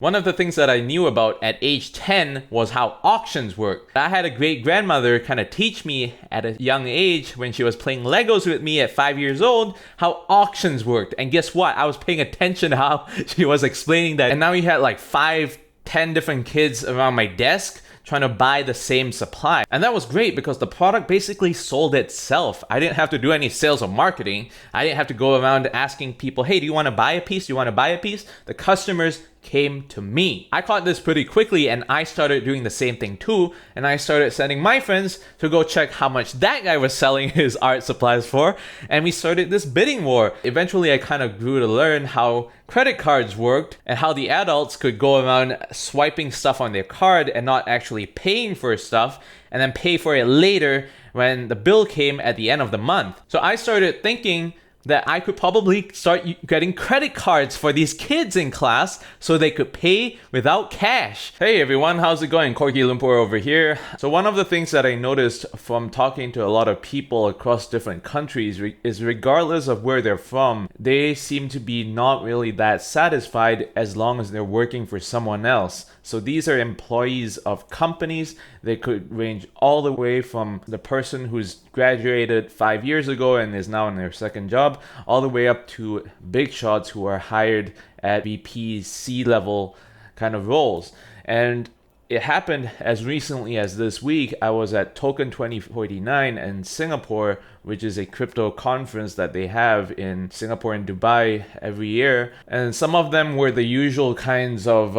One of the things that I knew about at age 10 was how auctions work. I had a great grandmother kind of teach me at a young age when she was playing Legos with me at 5 years old how auctions worked. And guess what? I was paying attention to how she was explaining that. And now you had like 5, 10 different kids around my desk trying to buy the same supply. And that was great because the product basically sold itself. I didn't have to do any sales or marketing. I didn't have to go around asking people, hey, do you want to buy a piece? Do you want to buy a piece? The customers came to me. I caught this pretty quickly and I started doing the same thing too. And I started sending my friends to go check how much that guy was selling his art supplies for. And we started this bidding war. Eventually, I kind of grew to learn how credit cards worked and how the adults could go around swiping stuff on their card and not actually paying for stuff and then pay for it later when the bill came at the end of the month. So I started thinking that I could probably start getting credit cards for these kids in class so they could pay without cash. Hey everyone, how's it going? Corky Lumpur over here. So one of the things that I noticed from talking to a lot of people across different countries is regardless of where they're from, they seem to be not really that satisfied as long as they're working for someone else. So these are employees of companies. They could range all the way from the person who's graduated 5 years ago and is now in their second job, all the way up to big shots who are hired at VP, C-level kind of roles. And it happened as recently as this week. I was at Token 2049 in Singapore, which is a crypto conference that they have in Singapore and Dubai every year. And some of them were the usual kinds of,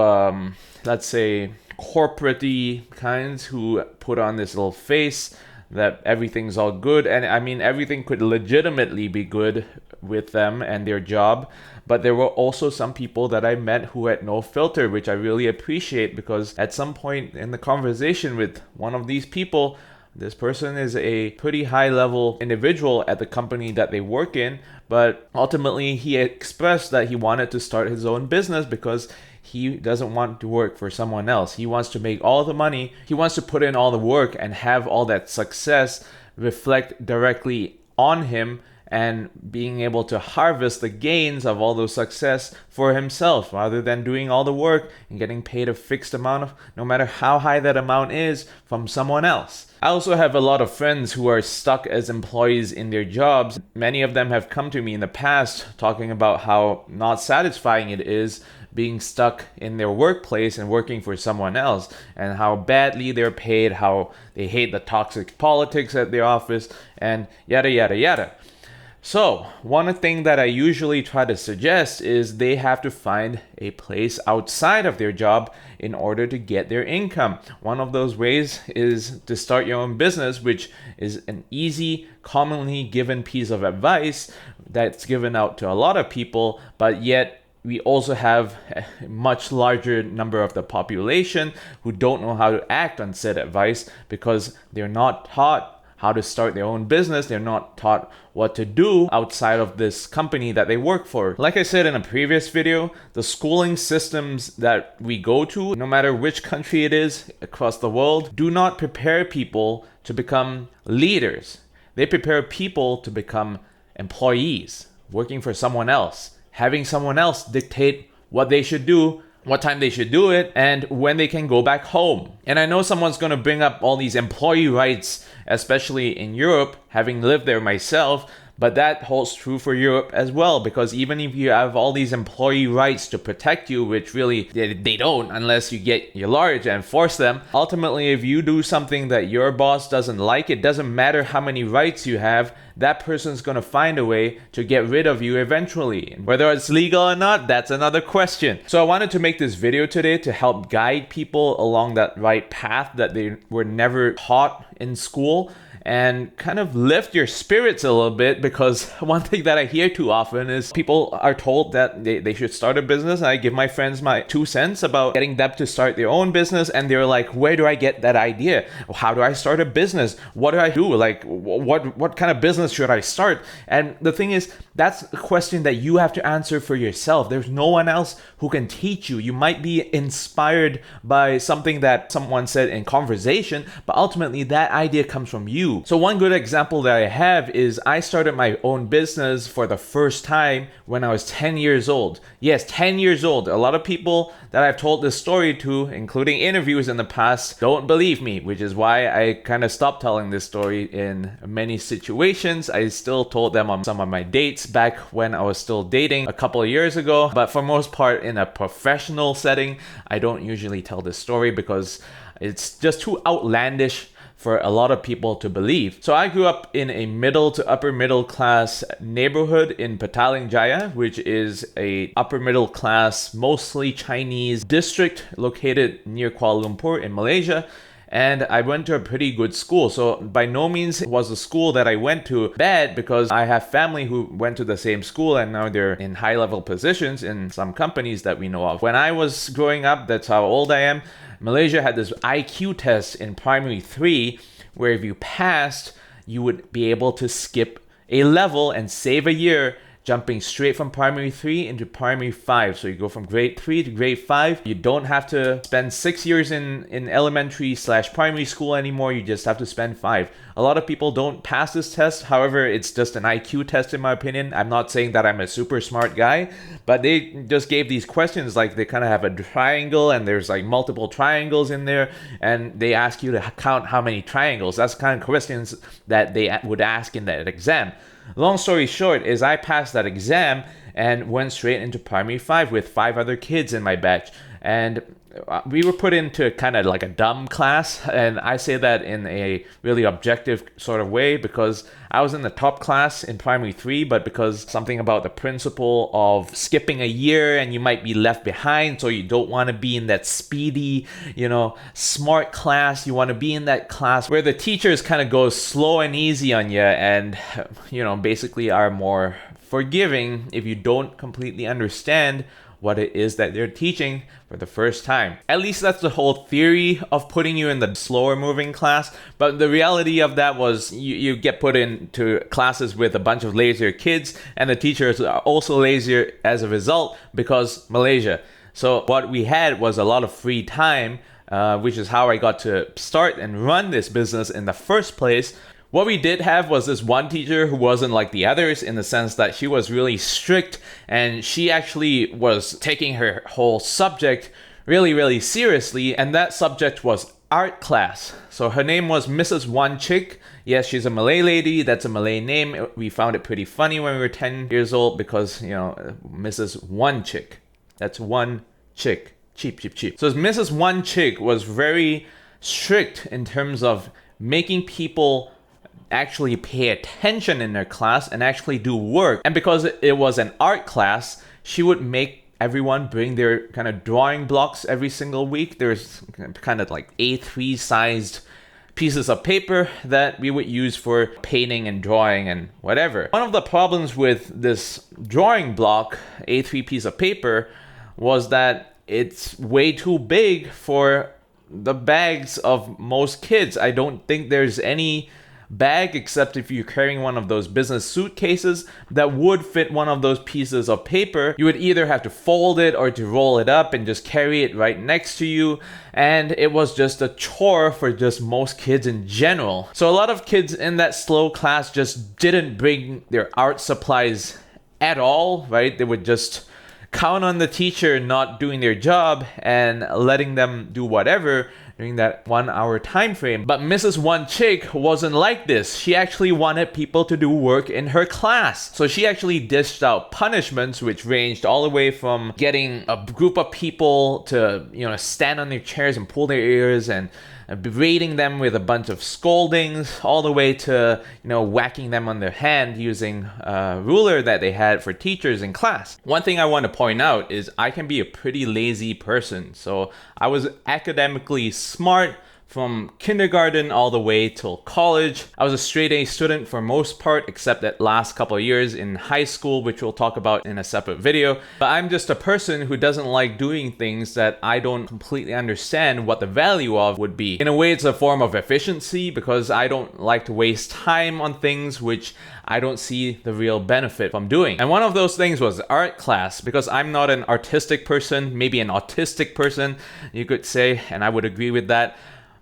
let's say, corporate-y kinds who put on this little face that everything's all good. And I mean, everything could legitimately be good with them and their job. But there were also some people that I met who had no filter, which I really appreciate, because at some point in the conversation with one of these people, this person is a pretty high level individual at the company that they work in, but ultimately he expressed that he wanted to start his own business because he doesn't want to work for someone else. He wants to make all the money. He wants to put in all the work and have all that success reflect directly on him, and being able to harvest the gains of all those success for himself rather than doing all the work and getting paid a fixed amount of, no matter how high that amount is, from someone else. I also have a lot of friends who are stuck as employees in their jobs. Many of them have come to me in the past talking about how not satisfying it is being stuck in their workplace and working for someone else, and how badly they're paid, how they hate the toxic politics at their office, and yada yada yada. So, one thing that I usually try to suggest is they have to find a place outside of their job in order to get their income. One of those ways is to start your own business, which is an easy, commonly given piece of advice that's given out to a lot of people, but yet we also have a much larger number of the population who don't know how to act on said advice because they're not taught how to start their own business. They're not taught what to do outside of this company that they work for. Like I said in a previous video, the schooling systems that we go to, no matter which country it is across the world, do not prepare people to become leaders. They prepare people to become employees, working for someone else, having someone else dictate what they should do, what time they should do it, and when they can go back home. And I know someone's going to bring up all these employee rights, especially in Europe, having lived there myself, but that holds true for Europe as well, because even if you have all these employee rights to protect you, which really they don't unless you get your large and force them, ultimately if you do something that your boss doesn't like, it doesn't matter how many rights you have, that person's going to find a way to get rid of you eventually. Whether it's legal or not, that's another question. So I wanted to make this video today to help guide people along that right path that they were never taught in school, and kind of lift your spirits a little bit, because one thing that I hear too often is people are told that they should start a business. I give my friends my 2 cents about getting them to start their own business, and they're like, where do I get that idea? How do I start a business? What do I do? Like, what kind of business should I start? And the thing is, that's a question that you have to answer for yourself. There's no one else who can teach you. You might be inspired by something that someone said in conversation, but ultimately that idea comes from you. you. So one good example that I have is I started my own business for the first time when I was 10 years old. Yes, 10 years old. A lot of people that I've told this story to, including interviews in the past, don't believe me, which is why I kind of stopped telling this story in many situations. I still told them on some of my dates back when I was still dating a couple of years ago, but for most part in a professional setting, I don't usually tell this story because it's just too outlandish for a lot of people to believe. So I grew up in a middle to upper middle class neighborhood in Petaling Jaya, which is a upper middle class, mostly Chinese district located near Kuala Lumpur in Malaysia. And I went to a pretty good school. So by no means was the school that I went to bad, because I have family who went to the same school and now they're in high level positions in some companies that we know of. When I was growing up, that's how old I am, Malaysia had this IQ test in primary 3 where if you passed, you would be able to skip a level and save a year, jumping straight from primary 3 into primary 5. So you go from grade 3 to grade 5. You don't have to spend 6 years in elementary/primary school anymore. You just have to spend 5. A lot of people don't pass this test. However, it's just an IQ test in my opinion. I'm not saying that I'm a super smart guy, but they just gave these questions like they kind of have a triangle and there's like multiple triangles in there, and they ask you to count how many triangles. That's the kind of questions that they would ask in that exam. Long story short is I passed that exam and went straight into primary 5 with 5 other kids in my batch. And we were put into kind of like a dumb class, and I say that in a really objective sort of way because I was in the top class in primary 3, but because something about the principle of skipping a year and you might be left behind, so you don't want to be in that speedy, smart class. You want to be in that class where the teachers kind of go slow and easy on you and, basically are more forgiving if you don't completely understand what it is that they're teaching for the first time. At least that's the whole theory of putting you in the slower moving class. But the reality of that was you get put into classes with a bunch of lazier kids, and the teachers are also lazier as a result because Malaysia. So what we had was a lot of free time, which is how I got to start and run this business in the first place. What we did have was this one teacher who wasn't like the others in the sense that she was really strict, and she actually was taking her whole subject really, really seriously, and that subject was art class. So her name was Mrs. Wan Chik. Yes, she's a Malay lady. That's a Malay name. We found it pretty funny when we were 10 years old because, Mrs. Wan Chik. That's one chick. Cheap. So Mrs. Wan Chik was very strict in terms of making people actually pay attention in their class and actually do work. And because it was an art class, she would make everyone bring their kind of drawing blocks every single week. There's kind of like A3 sized pieces of paper that we would use for painting and drawing and whatever. One of the problems with this drawing block, A3 piece of paper, was that it's way too big for the bags of most kids. I don't think there's any bag, except if you're carrying one of those business suitcases, that would fit one of those pieces of paper. You would either have to fold it or to roll it up and just carry it right next to you, and it was just a chore for just most kids in general. So a lot of kids in that slow class just didn't bring their art supplies at all, right? They would just count on the teacher not doing their job and letting them do whatever during that 1 hour time frame. But Mrs. Wan Chik wasn't like this. She actually wanted people to do work in her class. So she actually dished out punishments, which ranged all the way from getting a group of people to, stand on their chairs and pull their ears and berating them with a bunch of scoldings, all the way to, whacking them on their hand using a ruler that they had for teachers in class. One thing I want to point out is I can be a pretty lazy person. So I was academically smart from kindergarten all the way till college. I was a straight A student for most part, except that last couple of years in high school, which we'll talk about in a separate video. But I'm just a person who doesn't like doing things that I don't completely understand what the value of would be. In a way, it's a form of efficiency because I don't like to waste time on things which I don't see the real benefit from doing. And one of those things was art class, because I'm not an artistic person, maybe an autistic person, you could say, and I would agree with that.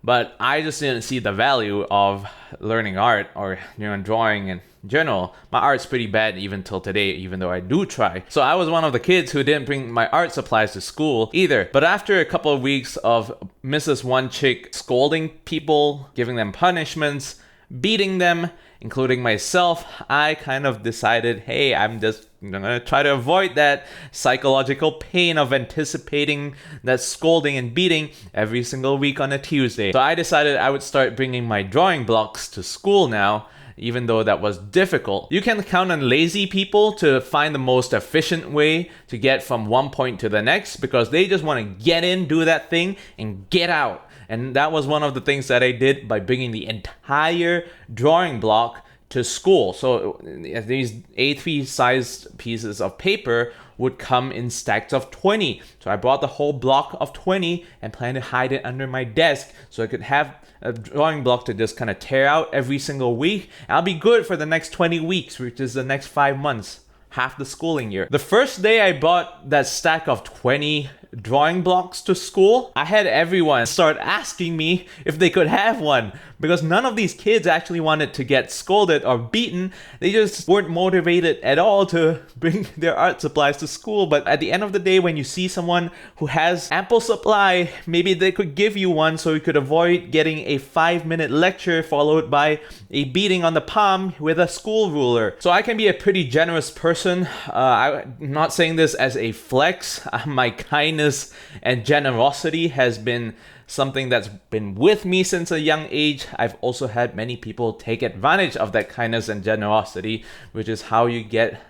But I just didn't see the value of learning art or drawing in general. My art's pretty bad even till today, even though I do try. So I was one of the kids who didn't bring my art supplies to school either. But after a couple of weeks of Mrs. One Chick scolding people, giving them punishments, beating them, including myself, I kind of decided, hey, I'm just gonna try to avoid that psychological pain of anticipating that scolding and beating every single week on a Tuesday. So I decided I would start bringing my drawing blocks to school now, even though that was difficult. You can count on lazy people to find the most efficient way to get from one point to the next, because they just want to get in, do that thing, and get out. And that was one of the things that I did by bringing the entire drawing block to school. So these A3 sized pieces of paper would come in stacks of 20. So I brought the whole block of 20 and planned to hide it under my desk so I could have a drawing block to just kind of tear out every single week. And I'll be good for the next 20 weeks, which is the next 5 months, half the schooling year. The first day I brought that stack of 20 drawing blocks to school, I had everyone start asking me if they could have one, because none of these kids actually wanted to get scolded or beaten. They just weren't motivated at all to bring their art supplies to school. But at the end of the day, when you see someone who has ample supply, maybe they could give you one so you could avoid getting a 5-minute lecture followed by a beating on the palm with a school ruler. So I can be a pretty generous person. I'm not saying this as a flex. My kindness and generosity has been something that's been with me since a young age. I've also had many people take advantage of that kindness and generosity, which is how you get,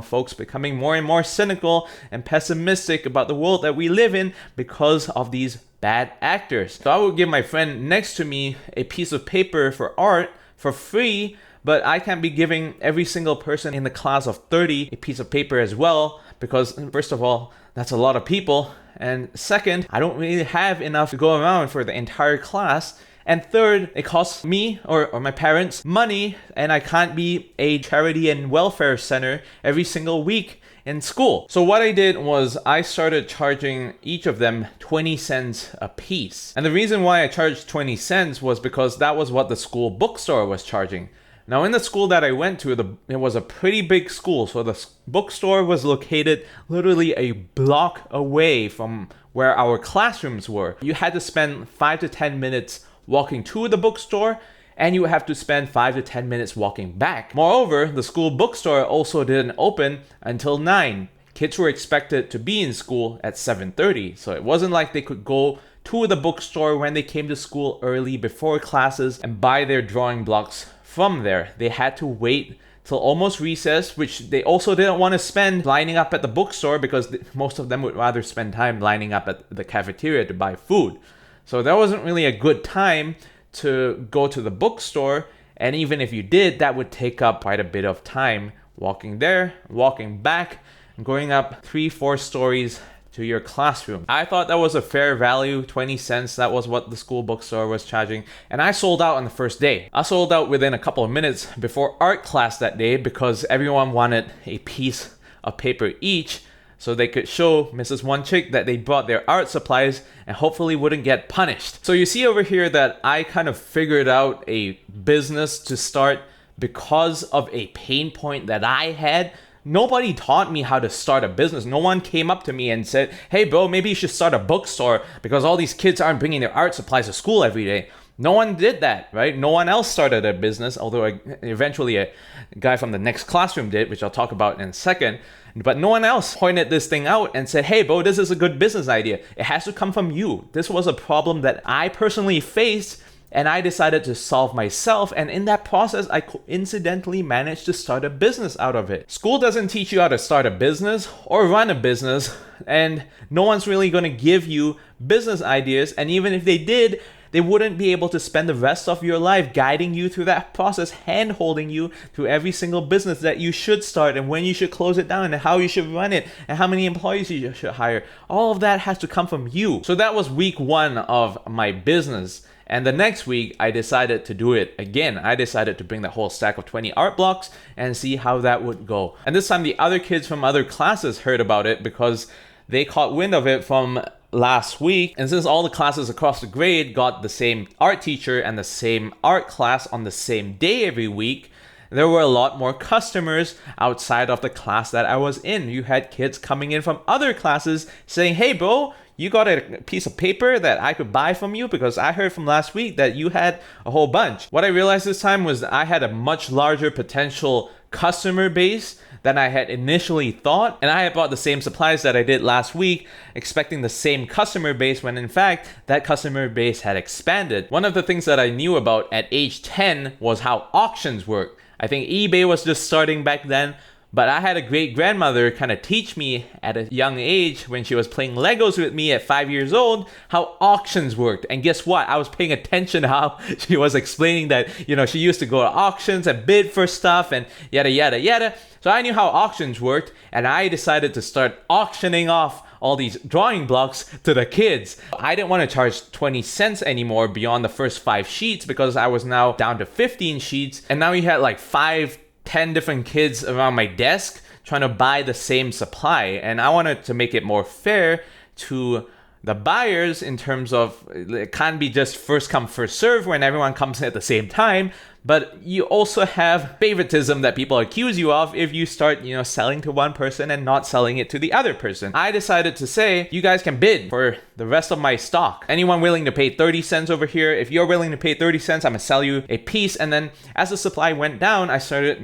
folks becoming more and more cynical and pessimistic about the world that we live in because of these bad actors. So I would give my friend next to me a piece of paper for art for free, but I can't be giving every single person in the class of 30 a piece of paper as well, because first of all, that's a lot of people. And second, I don't really have enough to go around for the entire class. And third, it costs me or my parents money, and I can't be a charity and welfare center every single week in school. So what I did was I started charging each of them 20 cents a piece. And the reason why I charged 20 cents was because that was what the school bookstore was charging. Now, in the school that I went to, it was a pretty big school, so the bookstore was located literally a block away from where our classrooms were. You had to spend 5 to 10 minutes walking to the bookstore, and you would have to spend 5 to 10 minutes walking back. Moreover, the school bookstore also didn't open until 9. Kids were expected to be in school at 7:30, so it wasn't like they could go to the bookstore when they came to school early before classes and buy their drawing blocks from there. They had to wait till almost recess, which they also didn't want to spend lining up at the bookstore, because most of them would rather spend time lining up at the cafeteria to buy food. So that wasn't really a good time to go to the bookstore, and even if you did, that would take up quite a bit of time walking there, walking back, and going up 3-4 stories to your classroom. I thought that was a fair value, 20 cents. That was what the school bookstore was charging. And I sold out on the first day. I sold out within a couple of minutes before art class that day, because everyone wanted a piece of paper each so they could show Mrs. One Chick that they brought their art supplies and hopefully wouldn't get punished. So you see over here that I kind of figured out a business to start because of a pain point that I had. Nobody taught me how to start a business. No one came up to me and said, hey bro, maybe you should start a bookstore because all these kids aren't bringing their art supplies to school every day. No one did that, right? No one else started a business, although eventually a guy from the next classroom did, which I'll talk about in a second. But no one else pointed this thing out and said, hey bro, this is a good business idea. It has to come from you. This was a problem that I personally faced, and I decided to solve myself, and in that process, I coincidentally managed to start a business out of it. School doesn't teach you how to start a business or run a business, and no one's really going to give you business ideas, and even if they did, they wouldn't be able to spend the rest of your life guiding you through that process, hand-holding you through every single business that you should start, and when you should close it down, and how you should run it, and how many employees you should hire. All of that has to come from you. So that was week 1 of my business. And the next week, I decided to do it again. I decided to bring that whole stack of 20 art blocks and see how that would go. And this time, the other kids from other classes heard about it because they caught wind of it from last week. And since all the classes across the grade got the same art teacher and the same art class on the same day every week, there were a lot more customers outside of the class that I was in. You had kids coming in from other classes saying, "Hey bro, you got a piece of paper that I could buy from you because I heard from last week that you had a whole bunch." What I realized this time was that I had a much larger potential customer base than I had initially thought, and I had bought the same supplies that I did last week, expecting the same customer base when in fact that customer base had expanded. One of the things that I knew about at age 10 was how auctions work. I think eBay was just starting back then, but I had a great grandmother kind of teach me at a young age when she was playing Legos with me at 5 years old how auctions worked. And guess what? I was paying attention to how she was explaining that, she used to go to auctions and bid for stuff and yada, yada, yada. So I knew how auctions worked, and I decided to start auctioning off all these drawing blocks to the kids. I didn't want to charge 20 cents anymore beyond the first 5 sheets because I was now down to 15 sheets. And now you had like 5-10 different kids around my desk trying to buy the same supply. And I wanted to make it more fair to the buyers in terms of it can't be just first come, first serve when everyone comes at the same time. But you also have favoritism that people accuse you of if you start, selling to one person and not selling it to the other person. I decided to say, you guys can bid for the rest of my stock. Anyone willing to pay 30 cents over here? If you're willing to pay 30 cents, I'm gonna sell you a piece. And then as the supply went down, I started,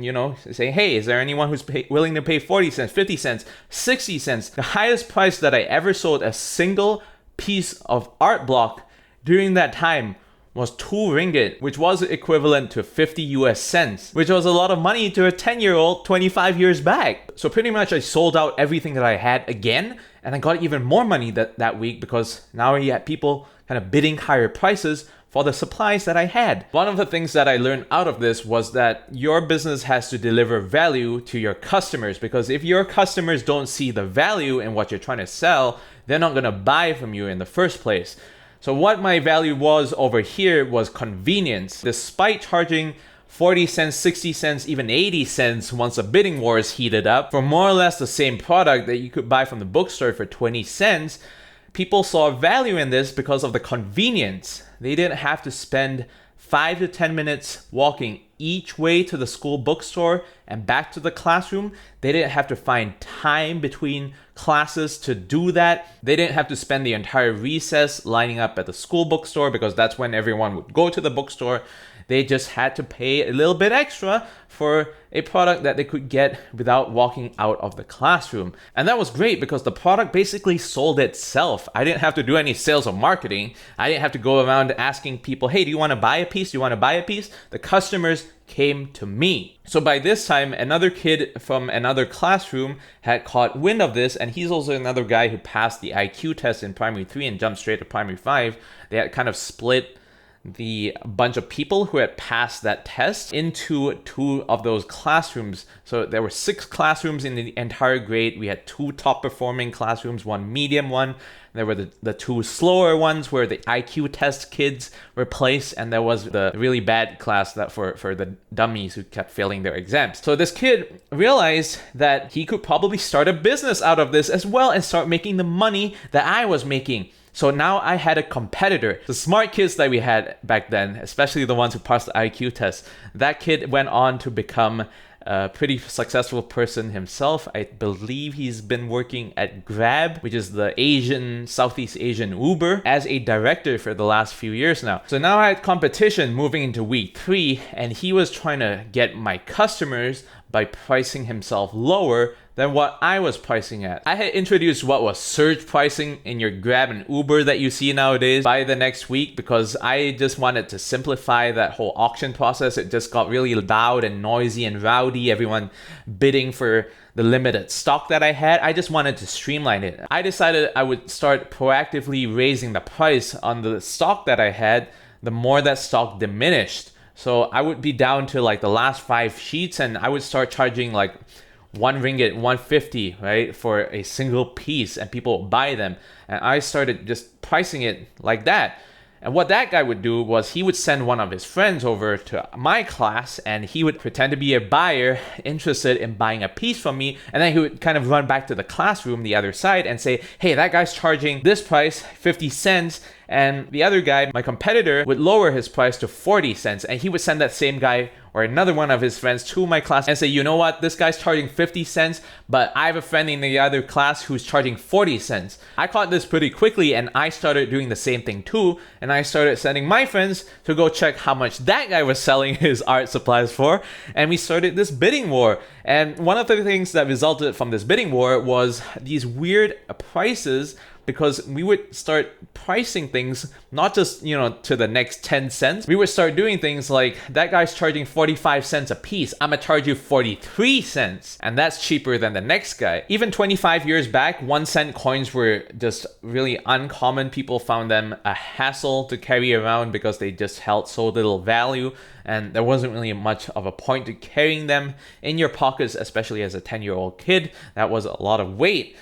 saying, hey, is there anyone who's willing to pay 40 cents, 50 cents, 60 cents? The highest price that I ever sold a single piece of art block during that time was 2 ringgit, which was equivalent to 50 US cents, which was a lot of money to a 10-year-old 25 years back. So pretty much I sold out everything that I had again, and I got even more money that week because now you had people kind of bidding higher prices for the supplies that I had. One of the things that I learned out of this was that your business has to deliver value to your customers, because if your customers don't see the value in what you're trying to sell, they're not gonna buy from you in the first place. So what my value was over here was convenience. Despite charging 40 cents, 60 cents, even 80 cents once the bidding wars heated up for more or less the same product that you could buy from the bookstore for 20 cents, people saw value in this because of the convenience. They didn't have to spend 5 to 10 minutes walking each way to the school bookstore and back to the classroom. They didn't have to find time between classes to do that. They didn't have to spend the entire recess lining up at the school bookstore because that's when everyone would go to the bookstore. They just had to pay a little bit extra for a product that they could get without walking out of the classroom. And that was great because the product basically sold itself. I didn't have to do any sales or marketing. I didn't have to go around asking people, hey, do you want to buy a piece? Do you want to buy a piece? The customers came to me. So by this time, another kid from another classroom had caught wind of this, and he's also another guy who passed the IQ test in primary 3 and jumped straight to primary 5. They had kind of split the bunch of people who had passed that test into 2 of those classrooms. So there were 6 classrooms in the entire grade. We had 2 top performing classrooms, 1 medium one. There were the 2 slower ones where the IQ test kids were placed, and there was the really bad class that for the dummies who kept failing their exams. So this kid realized that he could probably start a business out of this as well and start making the money that I was making. So now I had a competitor. The smart kids that we had back then, especially the ones who passed the IQ test, that kid went on to become a pretty successful person himself. I believe he's been working at Grab, which is the Southeast Asian Uber, as a director for the last few years now. So now I had competition moving into week 3, and he was trying to get my customers by pricing himself lower than what I was pricing at. I had introduced what was surge pricing in your Grab and Uber that you see nowadays by the next week because I just wanted to simplify that whole auction process. It just got really loud and noisy and rowdy, everyone bidding for the limited stock that I had. I just wanted to streamline it. I decided I would start proactively raising the price on the stock that I had the more that stock diminished. So I would be down to like the last 5 sheets, and I would start charging like 1 ringgit, 150, right, for a single piece, and people would buy them. And I started just pricing it like that. And what that guy would do was he would send one of his friends over to my class, and he would pretend to be a buyer interested in buying a piece from me. And then he would kind of run back to the classroom, the other side, and say, hey, that guy's charging this price, 50 cents. And the other guy, my competitor, would lower his price to 40 cents. And he would send that same guy or another one of his friends to my class and say, you know what, this guy's charging 50 cents, but I have a friend in the other class who's charging 40 cents. I caught this pretty quickly, and I started doing the same thing too. And I started sending my friends to go check how much that guy was selling his art supplies for. And we started this bidding war. And one of the things that resulted from this bidding war was these weird prices, because we would start pricing things not just, to the next 10 cents. We would start doing things like, that guy's charging 45 cents a piece. I'm gonna charge you 43 cents. And that's cheaper than the next guy. Even 25 years back, 1-cent coins were just really uncommon. People found them a hassle to carry around because they just held so little value. And there wasn't really much of a point to carrying them in your pockets, especially as a 10-year-old kid. That was a lot of weight.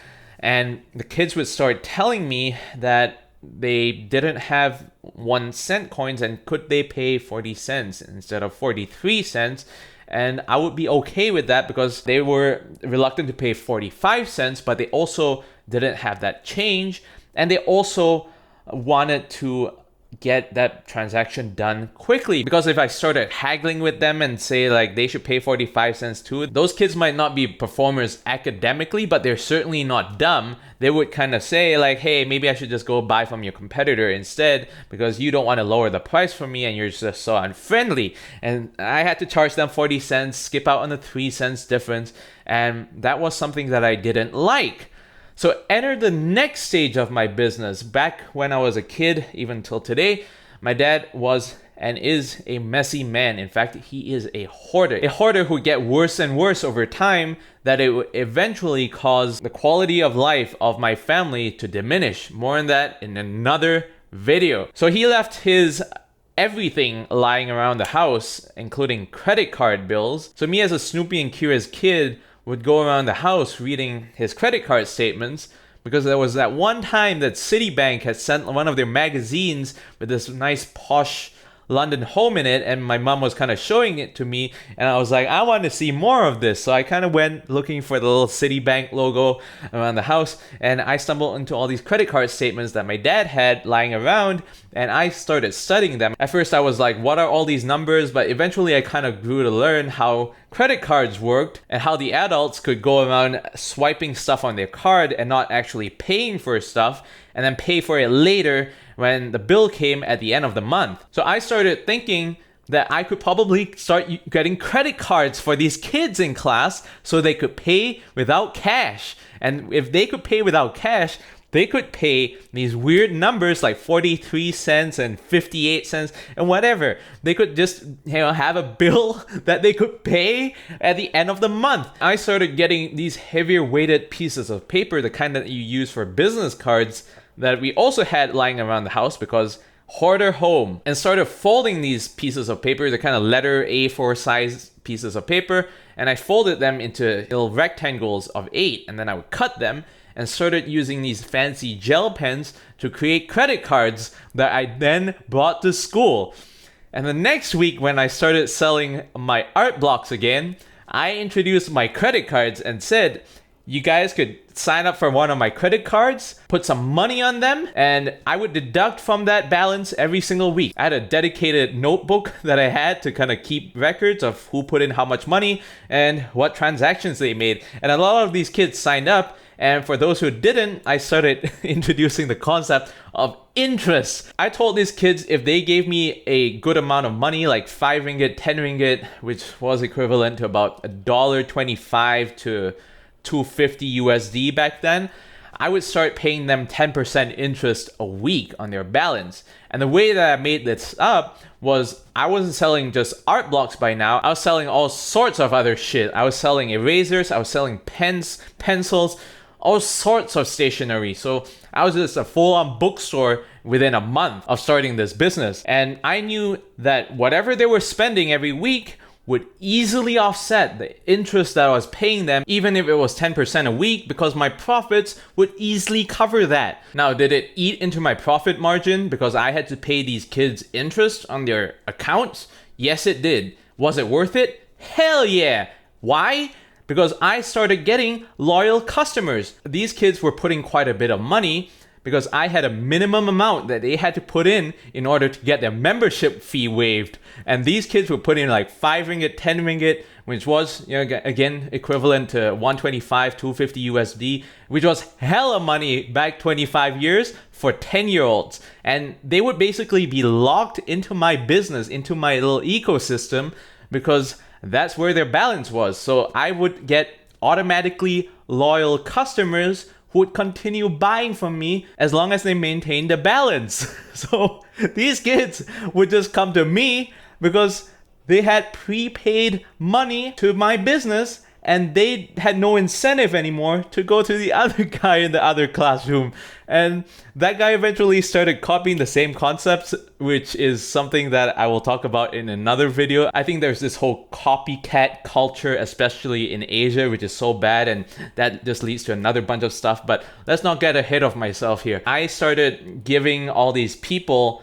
And the kids would start telling me that they didn't have 1-cent coins, and could they pay 40 cents instead of 43 cents? And I would be okay with that because they were reluctant to pay 45 cents, but they also didn't have that change. And they also wanted to get that transaction done quickly, because if I started haggling with them and say like they should pay 45 cents too, those kids might not be performers academically, but they're certainly not dumb. They would kind of say like, hey, maybe I should just go buy from your competitor instead because you don't want to lower the price for me and you're just so unfriendly. And I had to charge them 40 cents, skip out on the 3 cents difference, and that was something that I didn't like. So enter the next stage of my business. Back when I was a kid, even till today, my dad was and is a messy man. In fact, he is a hoarder who get worse and worse over time, that it would eventually cause the quality of life of my family to diminish. More on that in another video. So he left his everything lying around the house, including credit card bills. So me as a snoopy and curious kid would go around the house reading his credit card statements, because there was that one time that Citibank had sent one of their magazines with this nice posh London home in it, and my mom was kind of showing it to me, and I was like, I want to see more of this. So I kind of went looking for the little Citibank logo around the house, and I stumbled into all these credit card statements that my dad had lying around, and I started studying them. At first I was like, what are all these numbers? But eventually I kind of grew to learn how credit cards worked and how the adults could go around swiping stuff on their card and not actually paying for stuff, and then pay for it later when the bill came at the end of the month. So I started thinking that I could probably start getting credit cards for these kids in class so they could pay without cash. And if they could pay without cash, they could pay these weird numbers like 43 cents and 58 cents and whatever. They could just, have a bill that they could pay at the end of the month. I started getting these heavier weighted pieces of paper, the kind that you use for business cards, that we also had lying around the house because hoarder home, and started folding these pieces of paper, the kind of letter A4 size pieces of paper, and I folded them into little rectangles of 8, and then I would cut them and started using these fancy gel pens to create credit cards that I then brought to school. And the next week, when I started selling my art blocks again, I introduced my credit cards and said, you guys could sign up for one of my credit cards, put some money on them, and I would deduct from that balance every single week. I had a dedicated notebook that I had to kind of keep records of who put in how much money and what transactions they made. And a lot of these kids signed up. And for those who didn't, I started introducing the concept of interest. I told these kids if they gave me a good amount of money, like 5 ringgit, 10 ringgit, which was equivalent to about $1.25 to $2.50 USD back then, I would start paying them 10% interest a week on their balance. And the way that I made this up was I wasn't selling just art blocks by now. I was selling all sorts of other shit. I was selling erasers, I was selling pens, pencils, all sorts of stationery. So I was just a full-on bookstore within a month of starting this business. And I knew that whatever they were spending every week would easily offset the interest that I was paying them, even if it was 10% a week, because my profits would easily cover that. Now, did it eat into my profit margin because I had to pay these kids interest on their accounts? Yes, it did. Was it worth it? Hell yeah. Why? Because I started getting loyal customers. These kids were putting quite a bit of money because I had a minimum amount that they had to put in order to get their membership fee waived. And these kids were putting like 5 ringgit, 10 ringgit, which was, again, equivalent to 125, 250 USD, which was hella money back 25 years for 10-year-olds. And they would basically be locked into my business, into my little ecosystem, because that's where their balance was. So I would get automatically loyal customers who would continue buying from me as long as they maintained the balance. So these kids would just come to me because they had prepaid money to my business and they had no incentive anymore to go to the other guy in the other classroom. And that guy eventually started copying the same concepts, which is something that I will talk about in another video. I think there's this whole copycat culture, especially in Asia, which is so bad, and that just leads to another bunch of stuff. But let's not get ahead of myself here. I started giving all these people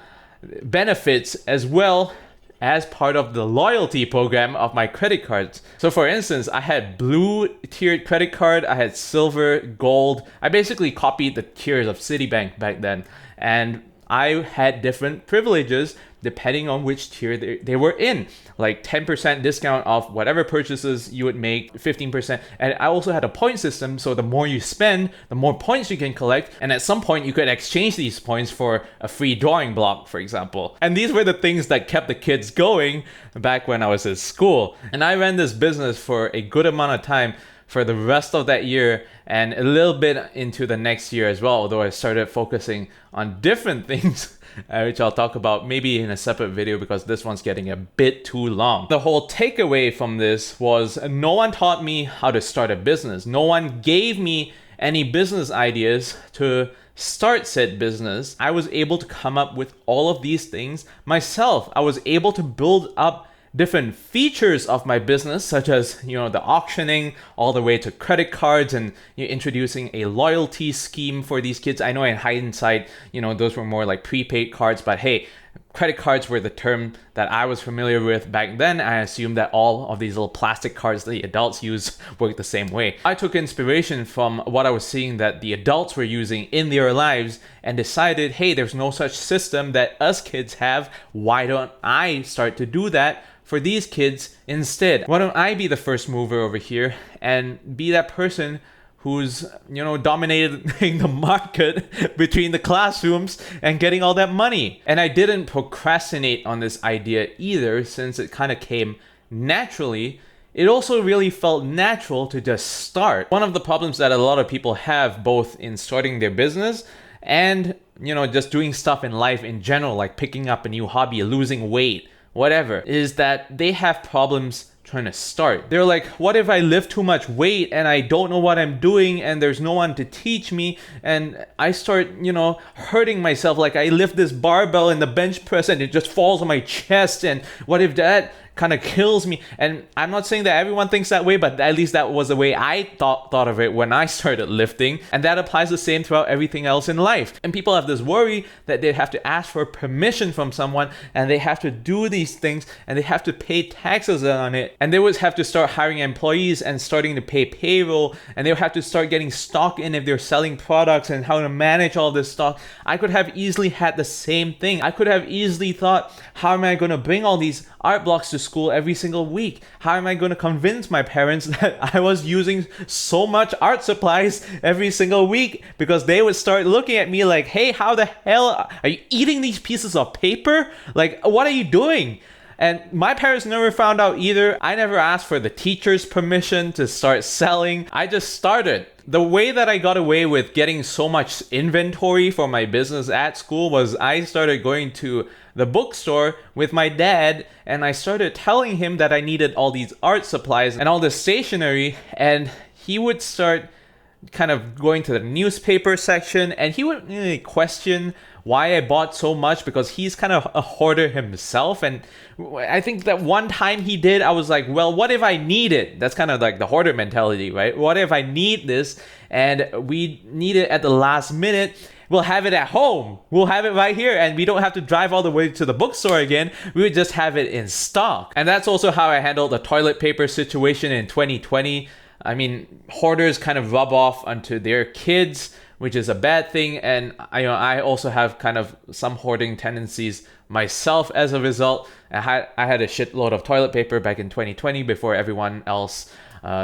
benefits as well as part of the loyalty program of my credit cards. So for instance, I had blue tiered credit card, I had silver, gold. I basically copied the tiers of Citibank back then. And I had different privileges depending on which tier they were in. Like 10% discount off whatever purchases you would make, 15%. And I also had a point system, so the more you spend, the more points you can collect. And at some point, you could exchange these points for a free drawing block, for example. And these were the things that kept the kids going back when I was at school. And I ran this business for a good amount of time, for the rest of that year and a little bit into the next year as well, although I started focusing on different things, which I'll talk about maybe in a separate video because this one's getting a bit too long. The whole takeaway from this was no one taught me how to start a business. No one gave me any business ideas to start said business. I was able to come up with all of these things myself. I was able to build up different features of my business, such as, the auctioning, all the way to credit cards and introducing a loyalty scheme for these kids. I know in hindsight, those were more like prepaid cards, but hey, credit cards were the term that I was familiar with back then. I assumed that all of these little plastic cards the adults use work the same way. I took inspiration from what I was seeing that the adults were using in their lives and decided, hey, there's no such system that us kids have. Why don't I start to do that for these kids instead? Why don't I be the first mover over here and be that person who's, dominating the market between the classrooms and getting all that money? And I didn't procrastinate on this idea either, since it kind of came naturally. It also really felt natural to just start. One of the problems that a lot of people have, both in starting their business and, just doing stuff in life in general, like picking up a new hobby, losing weight, whatever, is that they have problems trying to start. They're like, what if I lift too much weight and I don't know what I'm doing and there's no one to teach me, and I start, hurting myself, like I lift this barbell in the bench press and it just falls on my chest, and what if that kind of kills me? And I'm not saying that everyone thinks that way, but at least that was the way I thought of it when I started lifting, and that applies the same throughout everything else in life. And people have this worry that they have to ask for permission from someone, and they have to do these things, and they have to pay taxes on it, and they would have to start hiring employees and starting to pay payroll, and they would have to start getting stock in if they're selling products and how to manage all this stock. I could have easily had the same thing. I could have easily thought, how am I going to bring all these art blocks to school every single week? How am I going to convince my parents that I was using so much art supplies every single week? Because they would start looking at me like, hey, how the hell are you eating these pieces of paper? Like, what are you doing? And my parents never found out either. I never asked for the teacher's permission to start selling. I just started. The way that I got away with getting so much inventory for my business at school was I started going to the bookstore with my dad, and I started telling him that I needed all these art supplies and all this stationery, and he would start kind of going to the newspaper section, and he would really question why I bought so much, because he's kind of a hoarder himself. And I think that one time he did, I was like, well, what if I need it? That's kind of like the hoarder mentality, right? What if I need this and we need it at the last minute? We'll have it at home. We'll have it right here, and we don't have to drive all the way to the bookstore again. We would just have it in stock. And that's also how I handled the toilet paper situation in 2020. I mean, hoarders kind of rub off onto their kids, which is a bad thing. And I also have kind of some hoarding tendencies myself as a result. I had a shitload of toilet paper back in 2020 before everyone else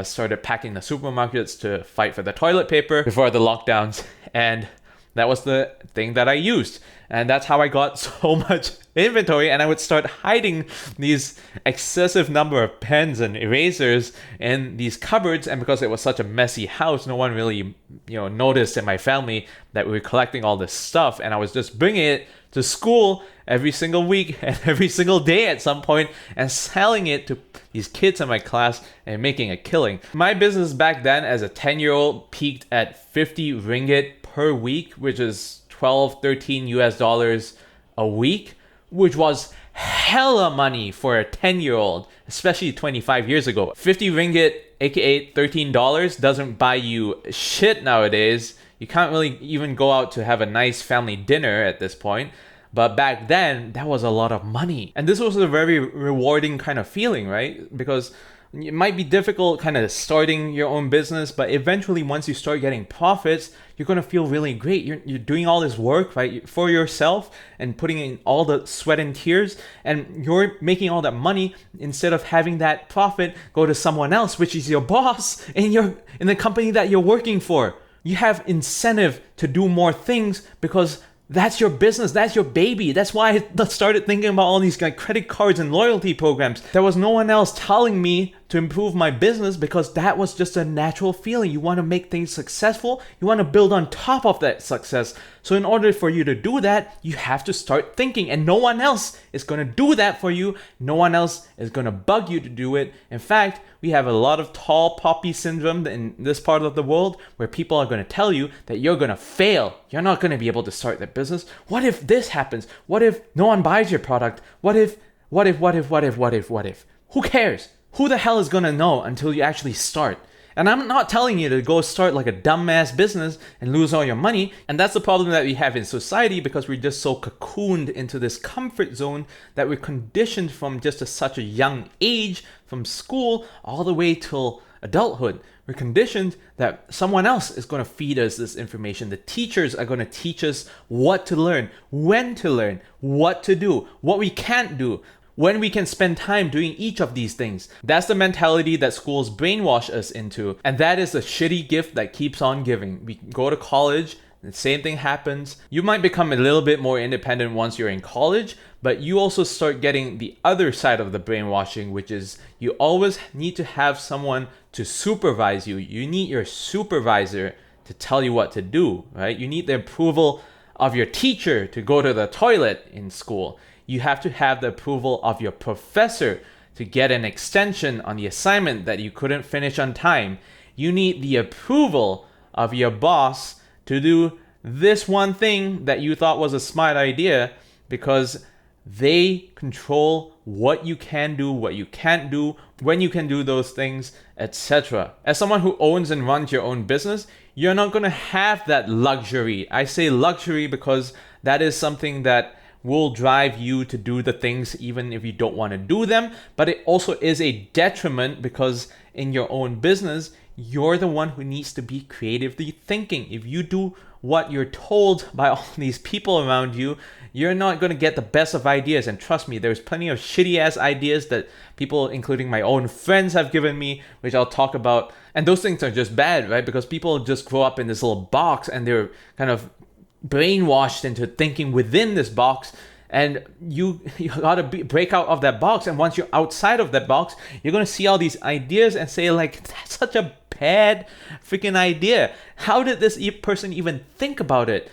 started packing the supermarkets to fight for the toilet paper before the lockdowns. And that was the thing that I used. And that's how I got so much inventory. And I would start hiding these excessive number of pens and erasers in these cupboards. And because it was such a messy house, no one really, noticed in my family that we were collecting all this stuff. And I was just bringing it to school every single week and every single day at some point and selling it to these kids in my class and making a killing. My business back then as a 10-year-old peaked at 50 ringgit per week, which is 13 US dollars a week, which was hella money for a 10-year-old, especially 25 years ago. 50 ringgit, aka $13, doesn't buy you shit nowadays. You can't really even go out to have a nice family dinner at this point. But back then, that was a lot of money. And this was a very rewarding kind of feeling, right? Because it might be difficult kind of starting your own business, but eventually once you start getting profits, you're going to feel really great. You're doing all this work, right, for yourself and putting in all the sweat and tears, and you're making all that money instead of having that profit go to someone else, which is your boss in the company that you're working for. You have incentive to do more things because that's your business. That's your baby. That's why I started thinking about all these credit cards and loyalty programs. There was no one else telling me to improve my business, because that was just a natural feeling. You want to make things successful. You want to build on top of that success. So in order for you to do that, you have to start thinking, and no one else is going to do that for you. No one else is going to bug you to do it. In fact, we have a lot of tall poppy syndrome in this part of the world where people are going to tell you that you're going to fail. You're not going to be able to start that business. What if this happens? What if no one buys your product? What if? Who cares? Who the hell is going to know until you actually start? And I'm not telling you to go start like a dumbass business and lose all your money. And that's the problem that we have in society, because we're just so cocooned into this comfort zone that we're conditioned from just such a young age, from school all the way till adulthood. We're conditioned that someone else is going to feed us this information. The teachers are going to teach us what to learn, when to learn, what to do, what we can't do, when we can spend time doing each of these things. That's the mentality that schools brainwash us into. And that is a shitty gift that keeps on giving. We go to college, the same thing happens. You might become a little bit more independent once you're in college, but you also start getting the other side of the brainwashing, which is you always need to have someone to supervise you. You need your supervisor to tell you what to do, right? You need the approval of your teacher to go to the toilet in school. You have to have the approval of your professor to get an extension on the assignment that you couldn't finish on time. You need the approval of your boss to do this one thing that you thought was a smart idea, because they control what you can do, what you can't do, when you can do those things, etc. As someone who owns and runs your own business, you're not going to have that luxury. I say luxury because that is something that will drive you to do the things even if you don't want to do them. But it also is a detriment, because in your own business, you're the one who needs to be creatively thinking. If you do what you're told by all these people around you, you're not going to get the best of ideas. And trust me, there's plenty of shitty ass ideas that people, including my own friends, have given me, which I'll talk about. And those things are just bad, right? Because people just grow up in this little box and they're kind of brainwashed into thinking within this box, and you gotta break out of that box. And once you're outside of that box, you're gonna see all these ideas and say, like, that's such a bad freaking idea. How did this person even think about it?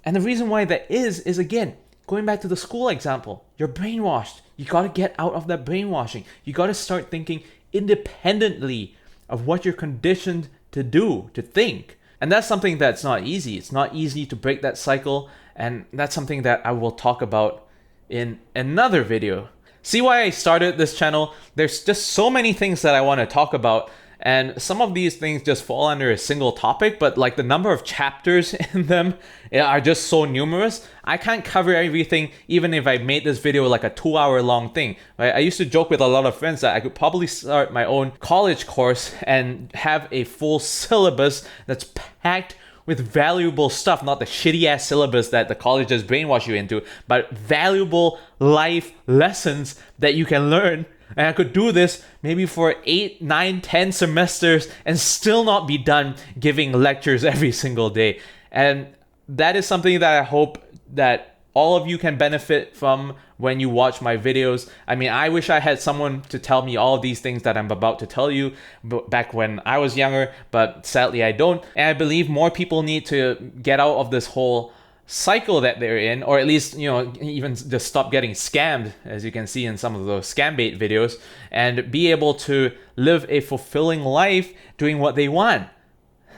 And the reason why that is again, going back to the school example, you're brainwashed. You gotta get out of that brainwashing. You gotta start thinking independently of what you're conditioned to do, to think. And that's something that's not easy. It's not easy to break that cycle. And that's something that I will talk about in another video. See why I started this channel? There's just so many things that I want to talk about. And some of these things just fall under a single topic, but like the number of chapters in them are just so numerous. I can't cover everything, even if I made this video like a 2-hour long thing. Right? I used to joke with a lot of friends that I could probably start my own college course and have a full syllabus that's packed with valuable stuff, not the shitty ass syllabus that the colleges brainwash you into, but valuable life lessons that you can learn. And I could do this maybe for 8, 9, 10 semesters and still not be done giving lectures every single day. And that is something that I hope that all of you can benefit from when you watch my videos. I mean, I wish I had someone to tell me all of these things that I'm about to tell you back when I was younger, but sadly I don't. And I believe more people need to get out of this whole cycle that they're in, or at least, you know, even just stop getting scammed, as you can see in some of those scam bait videos, and be able to live a fulfilling life doing what they want.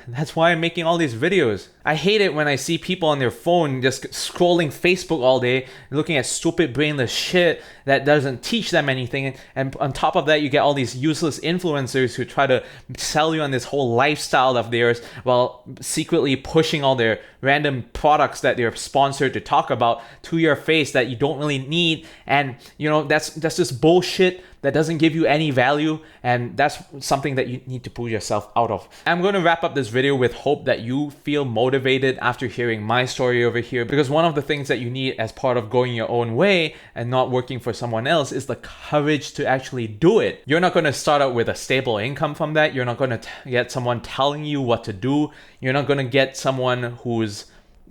That's why I'm making all these videos. I hate it when I see people on their phone just scrolling Facebook all day, looking at stupid brainless shit that doesn't teach them anything. And on top of that, you get all these useless influencers who try to sell you on this whole lifestyle of theirs while secretly pushing all their random products that they're sponsored to talk about to your face that you don't really need. And you know, that's just bullshit that doesn't give you any value, and that's something that you need to pull yourself out of. I'm going to wrap up this video with hope that you feel motivated after hearing my story over here, because one of the things that you need as part of going your own way and not working for someone else is the courage to actually do it. You're not going to start out with a stable income from that. You're not going to get someone telling you what to do. You're not going to get someone who's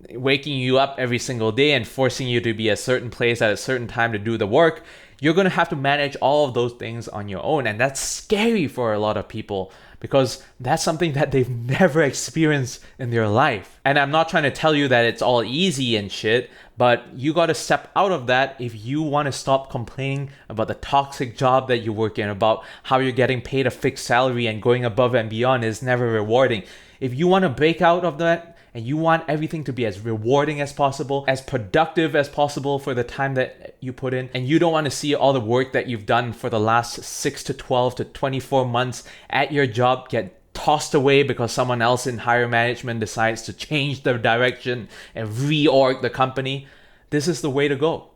waking you up every single day and forcing you to be a certain place at a certain time to do the work. You're going to have to manage all of those things on your own. And that's scary for a lot of people because that's something that they've never experienced in their life. And I'm not trying to tell you that it's all easy and shit, but you got to step out of that if you want to stop complaining about the toxic job that you work in, about how you're getting paid a fixed salary and going above and beyond is never rewarding. If you want to break out of that, and you want everything to be as rewarding as possible, as productive as possible for the time that you put in, and you don't want to see all the work that you've done for the last 6 to 12 to 24 months at your job get tossed away because someone else in higher management decides to change the direction and reorg the company, this is the way to go.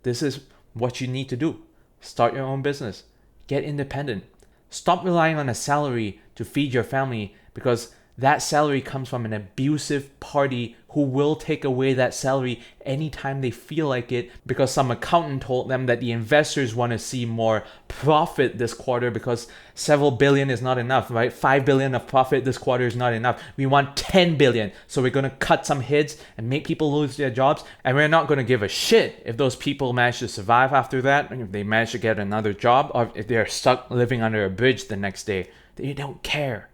This is what you need to do. Start your own business. Get independent. Stop relying on a salary to feed your family, because that salary comes from an abusive party who will take away that salary anytime they feel like it, because some accountant told them that the investors want to see more profit this quarter because several billion is not enough, right? 5 billion of profit this quarter is not enough. We want 10 billion. So we're going to cut some heads and make people lose their jobs. And we're not going to give a shit if those people manage to survive after that, and if they manage to get another job, or if they're stuck living under a bridge the next day. They don't care.